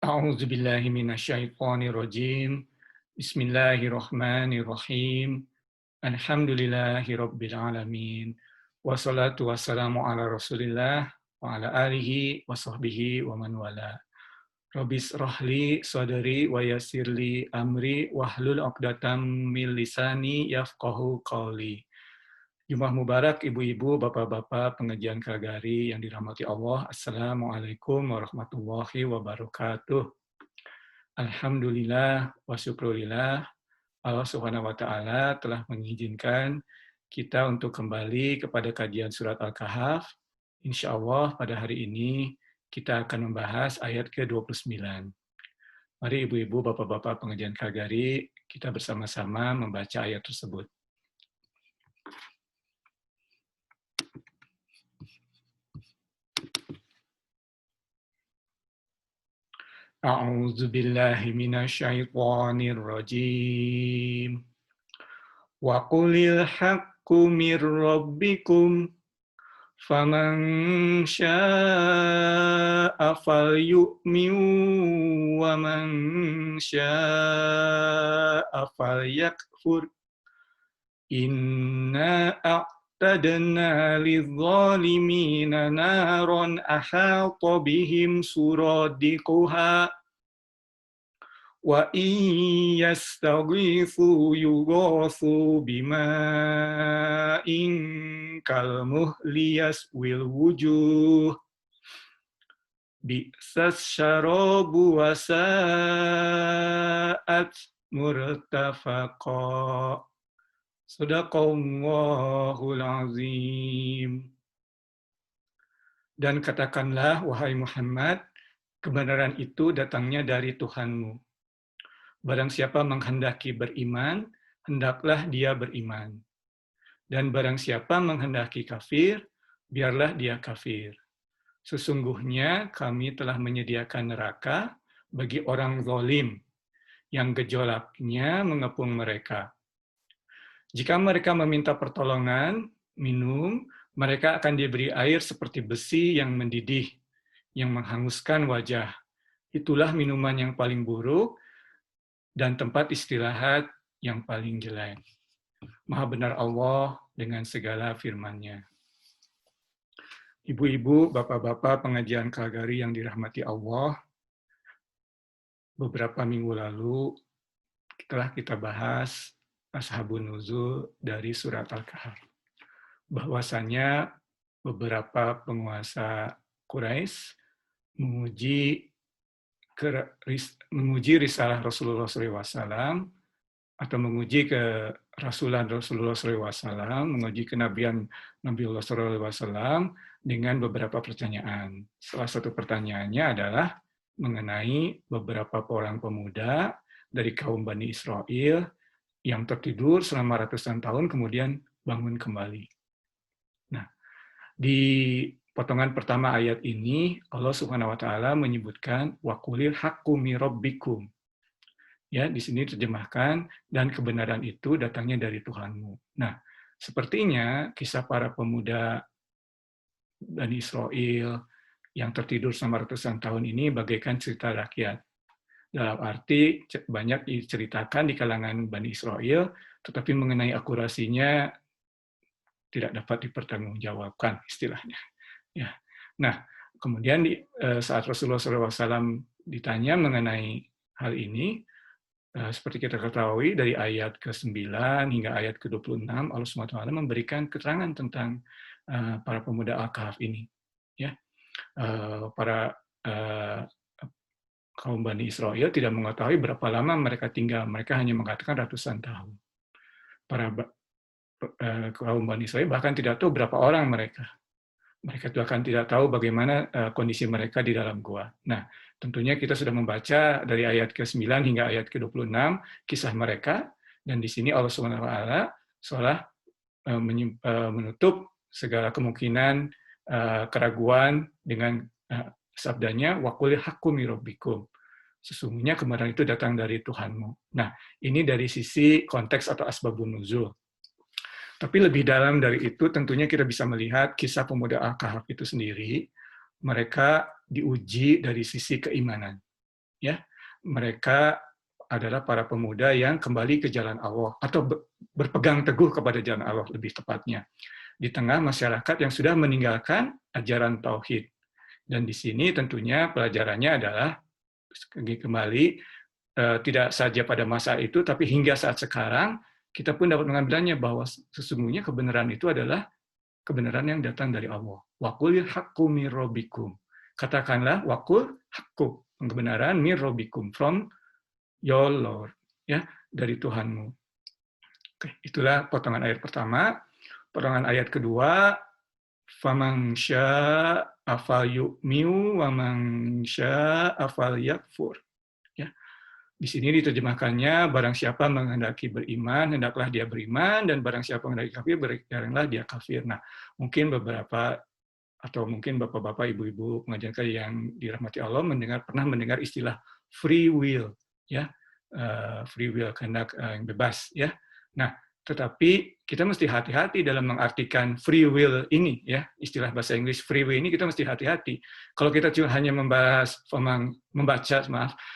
A'udzu billahi minasyaitonir rajim. Bismillahirrahmanirrahim. Alhamdulillahirabbil alamin. Wassalatu wassalamu ala Rasulillah wa ala alihi wa sahbihi wa man wala. Rabbis rahli sadri wa yassirli amri wahlul 'uqdatam min lisani yafqahu qawli. Jumat Mubarak ibu-ibu, bapak-bapak pengajian Kagari yang dirahmati Allah. Assalamualaikum warahmatullahi wabarakatuh. Alhamdulillah wa syukurillah, Allah Subhanahu wa taala telah mengizinkan kita untuk kembali kepada kajian surat Al-Kahf. Insyaallah pada hari ini kita akan membahas ayat ke-29. Mari ibu-ibu, bapak-bapak pengajian Kagari, kita bersama-sama membaca ayat tersebut. A'udzu billahi minasyaitonir rajim. Wa qulil haqqu mir rabbikum faman syaa'a falyu'min wa man syaa'a falyakfur. Inna a'tadna lidh-dhalimina naran ahata bihim suradiquha wa in yastaghithu yughathu bima'in kalmuhli yaswil wujuh bi'sas syarabu wa sa'at murtafaqa. Shadaqallahul azim. Dan katakanlah, wahai Muhammad, kebenaran itu datangnya dari Tuhanmu. Barang siapa menghendaki beriman, hendaklah dia beriman. Dan barang siapa menghendaki kafir, biarlah dia kafir. Sesungguhnya kami telah menyediakan neraka bagi orang zalim, yang gejolaknya mengepung mereka. Jika mereka meminta pertolongan, minum, mereka akan diberi air seperti besi yang mendidih, yang menghanguskan wajah. Itulah minuman yang paling buruk dan tempat istirahat yang paling jelek. Maha benar Allah dengan segala firman-Nya. Ibu-ibu, bapak-bapak pengajian Kagari yang dirahmati Allah, beberapa minggu lalu telah kita bahas Ashabun Nuzul dari surat Al-Kahf. Bahwasanya beberapa penguasa Quraisy menguji risalah Rasulullah SAW atau menguji kerasulan Rasulullah SAW, menguji kenabian Nabiullah SAW dengan beberapa pertanyaan. Salah satu pertanyaannya adalah mengenai beberapa orang pemuda dari kaum Bani Israel yang tertidur selama ratusan tahun kemudian bangun kembali. Nah, di potongan pertama ayat ini Allah Subhanahu wa taala menyebutkan wa qulil haqqu mir rabbikum. Ya, di sini terjemahkan dan kebenaran itu datangnya dari Tuhanmu. Nah, sepertinya kisah para pemuda Bani Israel yang tertidur selama ratusan tahun ini bagaikan cerita rakyat. Dalam arti banyak diceritakan di kalangan Bani Israel, tetapi mengenai akurasinya tidak dapat dipertanggungjawabkan istilahnya. Ya. Nah, kemudian saat Rasulullah SAW ditanya mengenai hal ini, seperti kita ketahui dari ayat ke-9 hingga ayat ke-26, Allah SWT memberikan keterangan tentang para pemuda Al-Kahf ini. Ya. Para kaum Bani Israel tidak mengetahui berapa lama mereka tinggal. Mereka hanya mengatakan ratusan tahun. Para kaum Bani Israel bahkan tidak tahu berapa orang mereka. Mereka bahkan tidak tahu bagaimana kondisi mereka di dalam gua. Nah, tentunya kita sudah membaca dari ayat ke-9 hingga ayat ke-26 kisah mereka, dan di sini Allah Subhanahu wa taala seolah menutup segala kemungkinan keraguan dengan sabdanya wa qul haqqu mir rabbikum. Sesungguhnya kebenaran itu datang dari Tuhanmu. Nah, ini dari sisi konteks atau asbabun nuzul. Tapi lebih dalam dari itu, tentunya kita bisa melihat kisah pemuda Al-Kahf itu sendiri, mereka diuji dari sisi keimanan. ya. Mereka adalah para pemuda yang kembali ke jalan Allah atau berpegang teguh kepada jalan Allah lebih tepatnya di tengah masyarakat yang sudah meninggalkan ajaran tauhid. Dan di sini tentunya pelajarannya adalah kembali tidak saja pada masa itu tapi hingga saat sekarang kita pun dapat mengambilnya bahwa sesungguhnya kebenaran itu adalah kebenaran yang datang dari Allah. Wa qulil haqqu mir rabbikum. Katakanlah wa qul haqqu, kebenaran mir rabbikum, from your Lord, ya, dari Tuhanmu. Oke, itulah potongan ayat pertama. Potongan ayat kedua, faman syaa'a falyu'min wa man syaa'a falyakfur. Ya. Di sini diterjemahkannya, barang siapa menghendaki beriman, hendaklah dia beriman, dan barang siapa menghendaki kafir, janganlah dia kafir. Nah, mungkin beberapa atau mungkin bapak-bapak, ibu-ibu pengajar yang dirahmati Allah pernah mendengar istilah free will, ya, free will, kehendak yang bebas, ya. Nah, tetapi kita mesti hati-hati dalam mengartikan free will ini, ya, istilah bahasa Inggris free will ini kita mesti hati-hati. Kalau kita cuma hanya membaca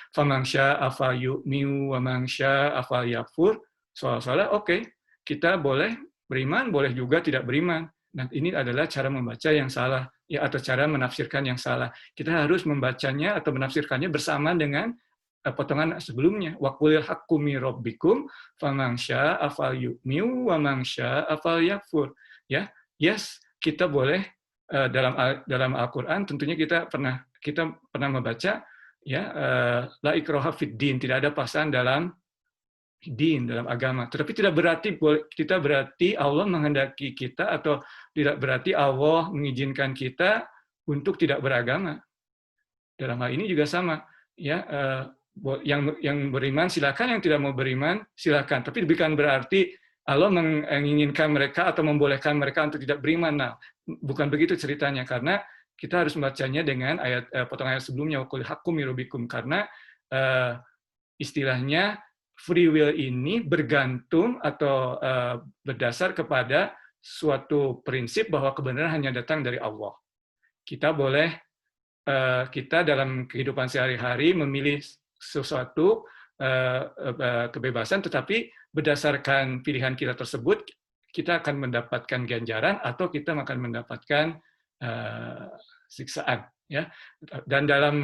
faman syaa'a falyu'min wa man syaa'a falyakfur, soal-soalnya oke, kita boleh beriman, boleh juga tidak beriman. Nah, ini adalah cara membaca yang salah, ya, atau cara menafsirkan yang salah. Kita harus membacanya atau menafsirkannya bersama dengan potongan sebelumnya. Wa qulil haqqu mir rabbikum faman syaa'a falyu'min wa man syaa'a falyakfur. Ya, yes, kita boleh dalam Al-Qur'an tentunya kita pernah membaca, ya, la ikraha fid din, tidak ada paksaan dalam din, dalam agama. Tetapi tidak berarti Allah menghendaki kita atau tidak berarti Allah mengizinkan kita untuk tidak beragama. Dalam hal ini juga sama, ya, yang beriman silakan, yang tidak mau beriman silakan. Tapi bukan berarti Allah menginginkan mereka atau membolehkan mereka untuk tidak beriman. Nah, bukan begitu ceritanya, karena kita harus membacanya dengan potongan ayat sebelumnya, waqul haqqu mir rabbikum, karena istilahnya free will ini bergantung atau berdasar kepada suatu prinsip bahwa kebenaran hanya datang dari Allah. Kita dalam kehidupan sehari-hari memilih sesuatu kebebasan, tetapi berdasarkan pilihan kita tersebut kita akan mendapatkan ganjaran atau kita akan mendapatkan siksaan, ya. Dan dalam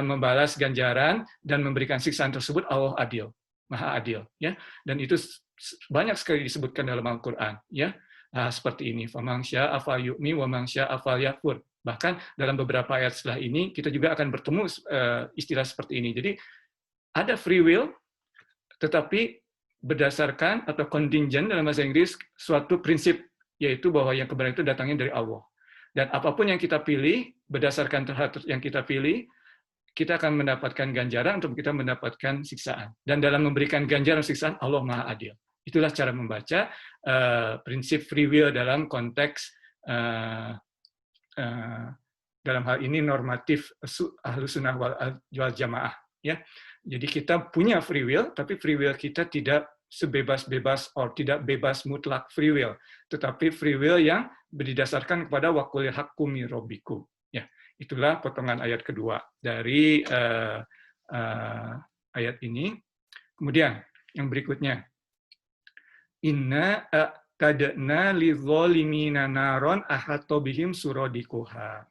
membalas ganjaran dan memberikan siksaan tersebut Allah adil, Maha adil, ya. Dan itu banyak sekali disebutkan dalam Al-Qur'an, ya. Seperti ini, faman syaa'a falyu'min wa man syaa'a falyakfur. Bahkan dalam beberapa ayat setelah ini kita juga akan bertemu istilah seperti ini. Jadi ada free will, tetapi berdasarkan atau contingent dalam bahasa Inggris suatu prinsip, yaitu bahwa yang kebenaran itu datangnya dari Allah. Dan apapun yang kita pilih, berdasarkan terhadap yang kita pilih, kita akan mendapatkan ganjaran atau kita mendapatkan siksaan. Dan dalam memberikan ganjaran siksaan, Allah Maha Adil. Itulah cara membaca prinsip free will dalam konteks dalam hal ini normatif Ahlus Sunnah wal Jamaah, ya. Jadi kita punya free will, tapi free will kita tidak sebebas-bebas atau tidak bebas mutlak free will, tetapi free will yang berdasarkan kepada wa qulil haqqu mir rabbikum. Ya, itulah potongan ayat kedua dari ayat ini. Kemudian yang berikutnya, inna a'tadna lidzalimina naron ahatta bihim suradikuha.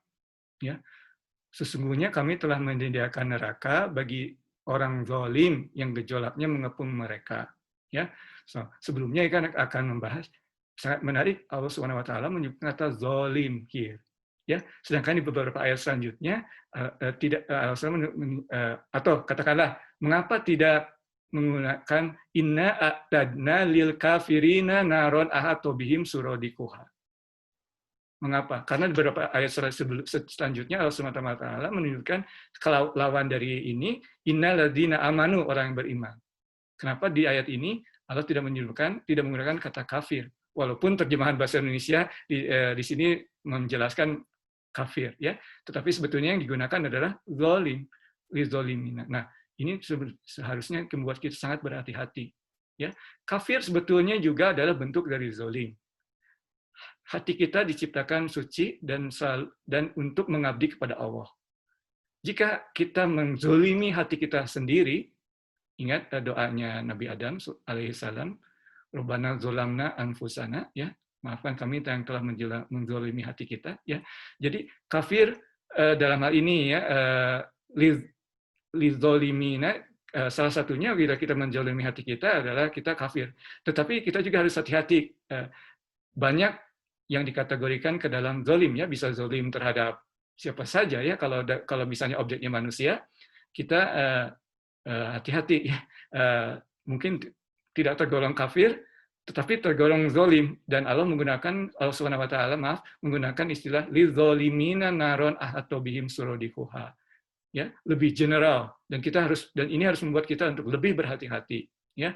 Ya, sesungguhnya kami telah menyediakan neraka bagi orang zalim yang gejolaknya mengepung mereka. Ya, sebelumnya kan akan membahas, sangat menarik, Allah Subhanahu Wa Taala menyebut kata zalim here. Ya, sedangkan di beberapa ayat selanjutnya tidak atau katakanlah mengapa tidak menggunakan inna a'tadna lil kafirina naron ahatta bihim suradikuha. Mengapa? Karena di beberapa ayat selanjutnya Allah Subhanahu wa taala menunjukkan lawan dari ini innal ladzina amanu, orang yang beriman. Kenapa di ayat ini Allah tidak menggunakan kata kafir? Walaupun terjemahan bahasa Indonesia di sini menjelaskan kafir, ya. Tetapi sebetulnya yang digunakan adalah zalim, lizalimina. Nah, ini seharusnya membuat kita sangat berhati-hati, ya. Kafir sebetulnya juga adalah bentuk dari zalim. Hati kita diciptakan suci dan untuk mengabdi kepada Allah. Jika kita menzolimi hati kita sendiri, ingat doanya Nabi Adam alaihissalam, Rabbana zolamna anfusana, ya, maafkan kami yang telah menzolimi hati kita, ya. Jadi kafir dalam hal ini, ya, lizolimina, salah satunya bila kita menzolimi hati kita adalah kita kafir. Tetapi kita juga harus hati-hati. Banyak yang dikategorikan ke dalam zolim, ya, bisa zolim terhadap siapa saja, ya. Kalau misalnya objeknya manusia, kita hati-hati, ya. Mungkin tidak tergolong kafir, tetapi tergolong zolim, dan Allah Subhanahu wa taala menggunakan istilah lizolimina naron ahato bihim surodikuha, ya, lebih general, dan ini harus membuat kita untuk lebih berhati-hati, ya.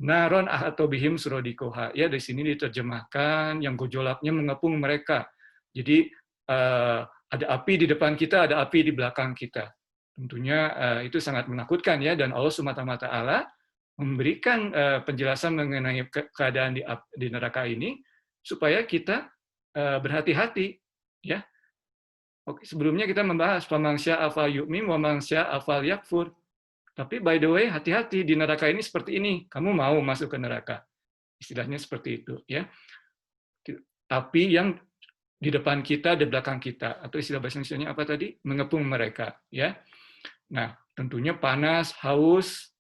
Naron ahato bihim surodikuha, ya, di sini diterjemahkan yang gejolaknya mengepung mereka. Jadi ada api di depan kita, ada api di belakang kita. Tentunya itu sangat menakutkan, ya, dan Allah Subhanahu wa taala memberikan penjelasan mengenai keadaan di neraka ini supaya kita berhati-hati, ya. Oke, sebelumnya kita membahas pamangsya afal yu'min wa mangsya afal yakfur. Tapi by the way, hati-hati di neraka ini seperti ini. Kamu mau masuk ke neraka? Istilahnya seperti itu, ya. Api yang di depan kita, di belakang kita, atau istilah bahasa Indonesianya apa tadi? Mengepung mereka, ya. Nah, tentunya panas, haus.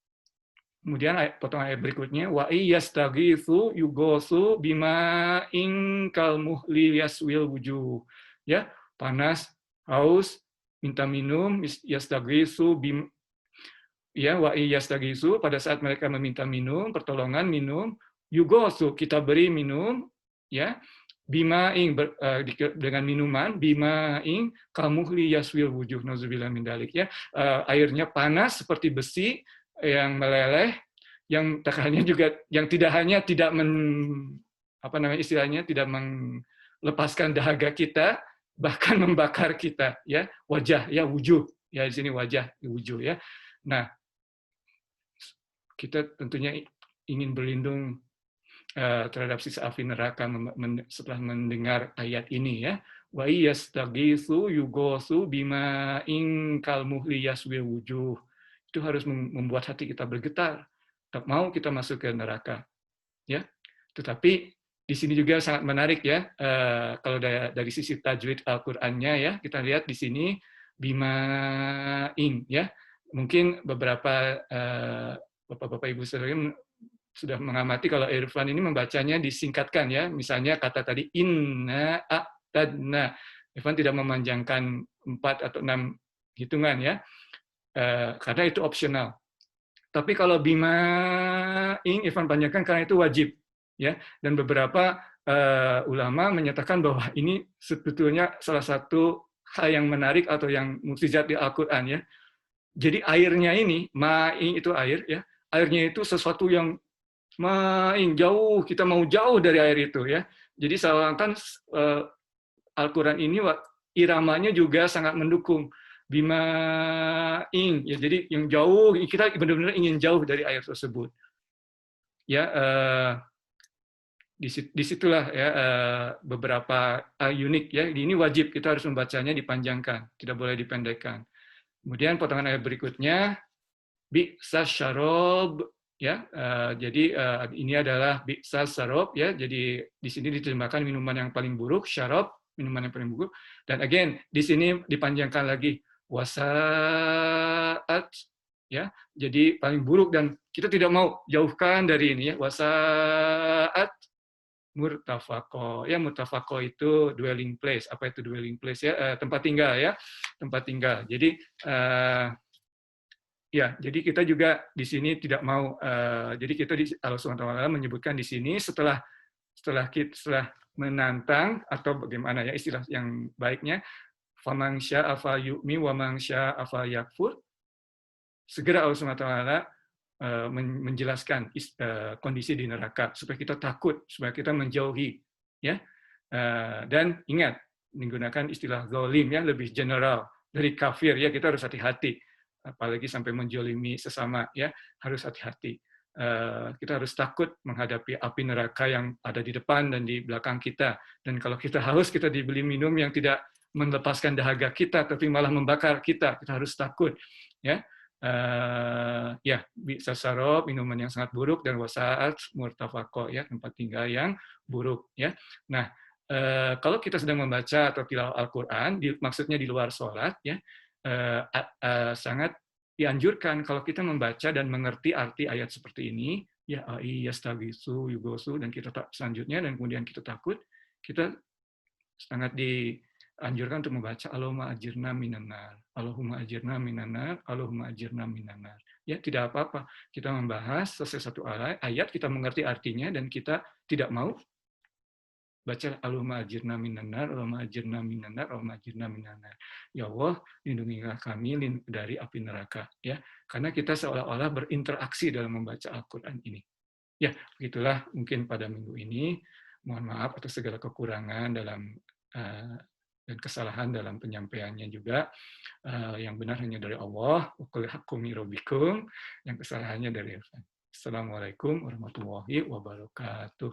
Kemudian potongan ayat berikutnya, wa iyastaghitsu yughatsu bima'in kalmuhli yaswil wujuh. Ya, panas, haus, minta minum, yastaghitsu ya, wa iyastaghitsu, pada saat mereka meminta minum, pertolongan minum, yughatsu, kita beri minum, ya. Bima'in, dengan minuman, bima'in kalmuhli yaswil wujuh, nauzubillah min dzalik, ya. Airnya panas seperti besi yang meleleh, yang takarannya juga yang tidak istilahnya tidak melepaskan dahaga kita, bahkan membakar kita, ya, wajah, ya, wujuh, ya, di sini wajah, wujuh, ya. Nah, kita tentunya ingin berlindung terhadap siksa api neraka setelah mendengar ayat ini, ya. Wa yastaghitsu yughatsu bima'in kalmuhli yaswil wujuh. Itu harus membuat hati kita bergetar. Tak mau kita masuk ke neraka, ya. Tetapi di sini juga sangat menarik, ya. Kalau dari sisi tajwid Al-Qur'annya, ya, kita lihat di sini bima'in, ya. Mungkin beberapa Bapak-bapak Ibu saudara sudah mengamati kalau Irfan ini membacanya disingkatkan, ya. Misalnya kata tadi inna a'tadna. Irfan tidak memanjangkan 4 atau 6 hitungan, ya. Karena itu opsional. Tapi kalau bima'in, Irfan panjangkan karena itu wajib, ya. Dan beberapa ulama menyatakan bahwa ini sebetulnya salah satu hal yang menarik atau yang mukjizat di Al-Qur'an, ya. Jadi airnya ini, ma'in itu air, ya. Airnya itu sesuatu yang ma'in, jauh, kita mau jauh dari air itu, ya. Jadi seakan Al-Qur'an ini iramanya juga sangat mendukung. Bima'in, ya, jadi yang jauh, kita benar-benar ingin jauh dari air tersebut, ya. Disitulah, ya, beberapa unik, ya. Ini wajib, kita harus membacanya dipanjangkan, tidak boleh dipendekkan. Kemudian potongan ayat berikutnya, bi'sas syarob, ya. Jadi ini adalah bi'sas syarob, ya. Jadi di sini diterjemahkan minuman yang paling buruk, syarob, minuman yang paling buruk. Dan again, di sini dipanjangkan lagi, wasaat, ya, jadi paling buruk, dan kita tidak mau jauhkan dari ini, ya. Wasaat murtafaqo, ya. Murtafaqo itu dwelling place. Apa itu dwelling place, ya? Tempat tinggal, ya, tempat tinggal. Jadi ya, jadi kita juga di sini tidak mau, jadi kita Allah SWT menyebutkan di sini setelah menantang, atau bagaimana, ya, istilah yang baiknya, faman syaa'a falyu'min wa man syaa'a falyakfur. Segera Allah SWT menjelaskan kondisi di neraka supaya kita takut, supaya kita menjauhi, ya. Dan ingat, menggunakan istilah zalim, ya, lebih general dari kafir, ya. Kita harus hati-hati, apalagi sampai menjolimi sesama, ya, harus hati-hati. Kita harus takut menghadapi api neraka yang ada di depan dan di belakang kita. Dan kalau kita haus, kita dibeli minum yang tidak melepaskan dahaga kita, tapi malah membakar kita. Kita harus takut. Ya, ya, bisa sarob, minuman yang sangat buruk, dan wasaat murtafaqo, ya, tempat tinggal yang buruk. Ya, nah, kalau kita sedang membaca atau tilawah Al-Quran, maksudnya di luar sholat, ya, sangat dianjurkan kalau kita membaca dan mengerti arti ayat seperti ini, ya, yastagisu, yugosu, dan kita selanjutnya, dan kemudian kita takut, kita sangat dianjurkan untuk membaca Allahumma ajirna minanar, Allahumma ajirna minanar, Allahumma ajirna minanar. Ya, tidak apa-apa. Kita membahas selesai satu ayat, kita mengerti artinya, dan kita tidak mau baca Allahumma ajirna minanar, Allahumma ajirna minanar, Allahumma ajirna minanar. Ya Allah, lindungilah kami dari api neraka. Ya, karena kita seolah-olah berinteraksi dalam membaca Al-Quran ini. Ya, begitulah mungkin pada minggu ini. Mohon maaf atas segala kekurangan dalam dan kesalahan dalam penyampaiannya juga. Yang benar hanya dari Allah. Wa qul haqqu min rabbikum. Yang kesalahannya dari Assalamualaikum warahmatullahi wabarakatuh.